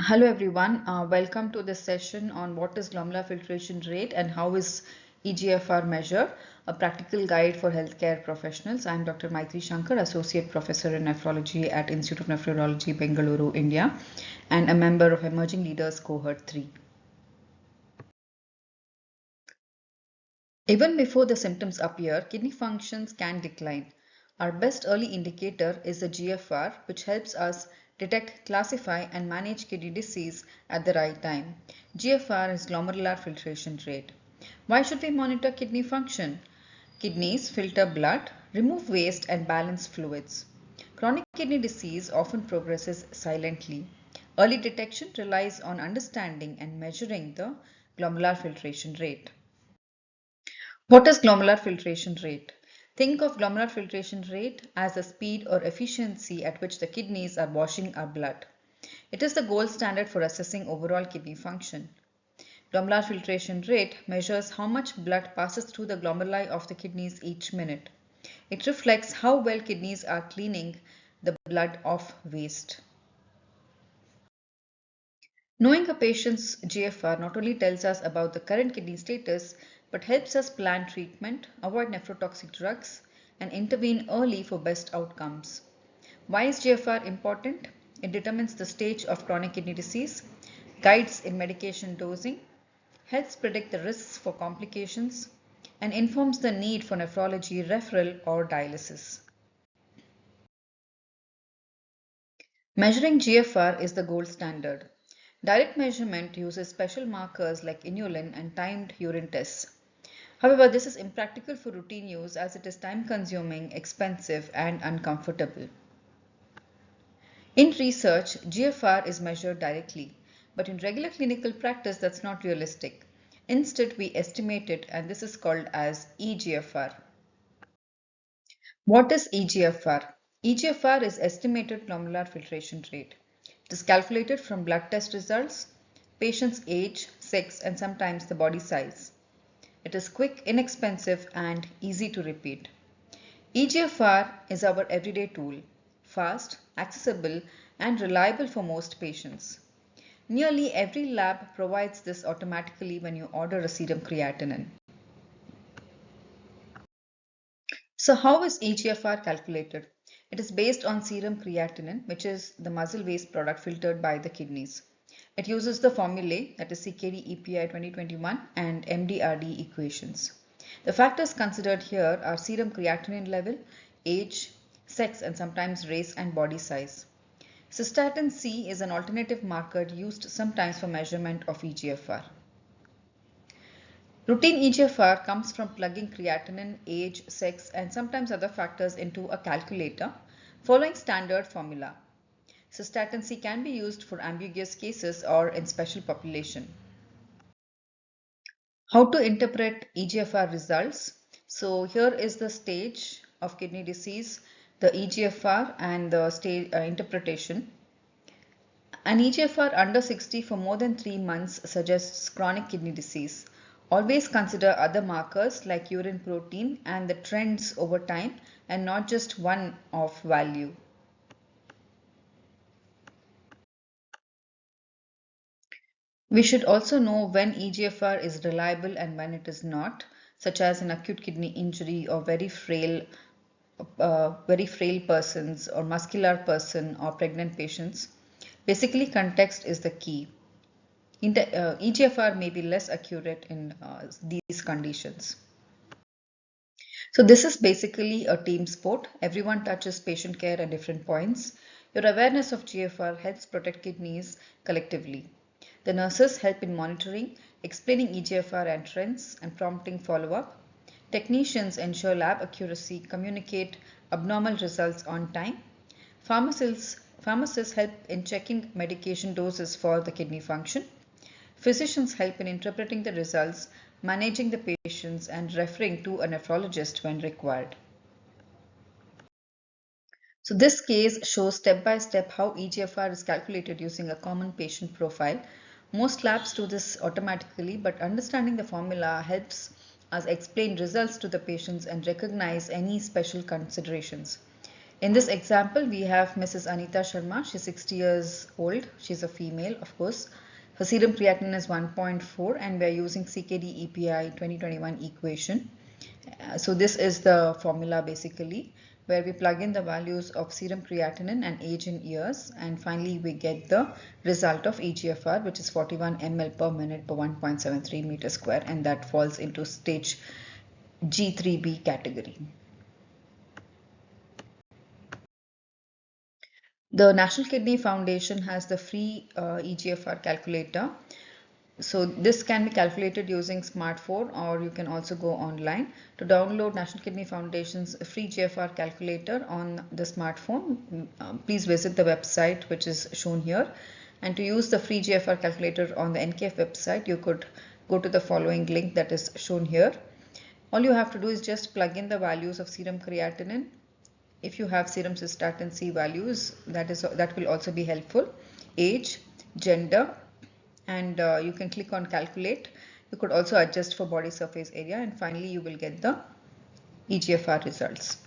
Hello everyone, welcome to this session on what is glomerular filtration rate and how is eGFR measured, a practical guide for healthcare professionals. I am Dr. Mythri Shankar, Associate Professor in Nephrology at Institute of Neprho-Urology, Bengaluru, India, and a member of Emerging Leaders Cohort 3. Even before the symptoms appear, kidney functions can decline. Our best early indicator is the GFR, which helps us detect, classify, and manage kidney disease at the right time. GFR is glomerular filtration rate. Why should we monitor kidney function? Kidneys filter blood, remove waste, and balance fluids. Chronic kidney disease often progresses silently. Early detection relies on understanding and measuring the glomerular filtration rate. What is glomerular filtration rate? Think of glomerular filtration rate as the speed or efficiency at which the kidneys are washing our blood. It is the gold standard for assessing overall kidney function. Glomerular filtration rate measures how much blood passes through the glomeruli of the kidneys each minute. It reflects how well kidneys are cleaning the blood of waste. Knowing a patient's GFR not only tells us about the current kidney status but helps us plan treatment, avoid nephrotoxic drugs, and intervene early for best outcomes. Why is GFR important? It determines the stage of chronic kidney disease, guides in medication dosing, helps predict the risks for complications, and informs the need for nephrology referral or dialysis. Measuring GFR is the gold standard. Direct measurement uses special markers like inulin and timed urine tests. However, this is impractical for routine use as it is time-consuming, expensive, and uncomfortable. In research, GFR is measured directly, but in regular clinical practice that's not realistic. Instead, we estimate it and this is called as eGFR. What is eGFR? eGFR is estimated glomerular filtration rate. It is calculated from blood test results, patient's age, sex, and sometimes the body size. It is quick, inexpensive, and easy to repeat. eGFR is our everyday tool, fast, accessible, and reliable for most patients. Nearly every lab provides this automatically when you order a serum creatinine. So how is eGFR calculated? It is based on serum creatinine, which is the muscle waste product filtered by the kidneys. It uses the formulae, that is CKD EPI 2021 and MDRD equations. The factors considered here are serum creatinine level, age, sex, and sometimes race and body size. Cystatin C is an alternative marker used sometimes for measurement of eGFR. Routine eGFR comes from plugging creatinine, age, sex, and sometimes other factors into a calculator following standard formula. Cystatin C can be used for ambiguous cases or in special population. How to interpret eGFR results? So here is the stage of kidney disease, the eGFR and the stage interpretation. An eGFR under 60 for more than 3 months suggests chronic kidney disease. Always consider other markers like urine protein and the trends over time and not just one off value. We should also know when eGFR is reliable and when it is not, such as an acute kidney injury or very frail persons or muscular person or pregnant patients. Basically, context is the key. eGFR may be less accurate in these conditions. So this is basically a team sport. Everyone touches patient care at different points. Your awareness of GFR helps protect kidneys collectively. The nurses help in monitoring, explaining eGFR and trends, and prompting follow-up. Technicians ensure lab accuracy, communicate abnormal results on time. Pharmacists help in checking medication doses for the kidney function. Physicians help in interpreting the results, managing the patients, and referring to a nephrologist when required. So this case shows step by step how eGFR is calculated using a common patient profile. Most labs do this automatically, but understanding the formula helps us explain results to the patients and recognize any special considerations. In this example, we have Mrs. Anita Sharma. She's 60 years old. She's a female, of course. Her serum creatinine is 1.4 and we're using CKD EPI 2021 equation. So this is the formula basically where we plug in the values of serum creatinine and age in years, and finally we get the result of eGFR, which is 41 ml per minute per 1.73 meter square, and that falls into stage G3B category. The National Kidney Foundation has the free eGFR calculator. So this can be calculated using smartphone, or you can also go online. To download National Kidney Foundation's free GFR calculator on the smartphone, please visit the website which is shown here. And to use the free GFR calculator on the NKF website, you could go to the following link that is shown here. All you have to do is just plug in the values of serum creatinine. If you have serum cystatin C values, that will also be helpful. Age, gender, and you can click on calculate. You could also adjust for body surface area, and finally you will get the eGFR results.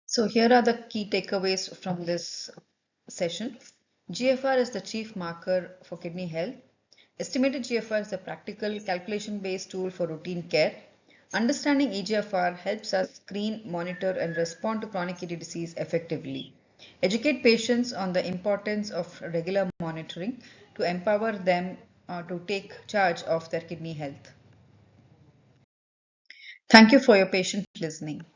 So here are the key takeaways from this session. GFR is the chief marker for kidney health. Estimated GFR is a practical calculation-based tool for routine care. Understanding eGFR helps us screen, monitor, and respond to chronic kidney disease effectively. Educate patients on the importance of regular monitoring to empower them to take charge of their kidney health. Thank you for your patient listening.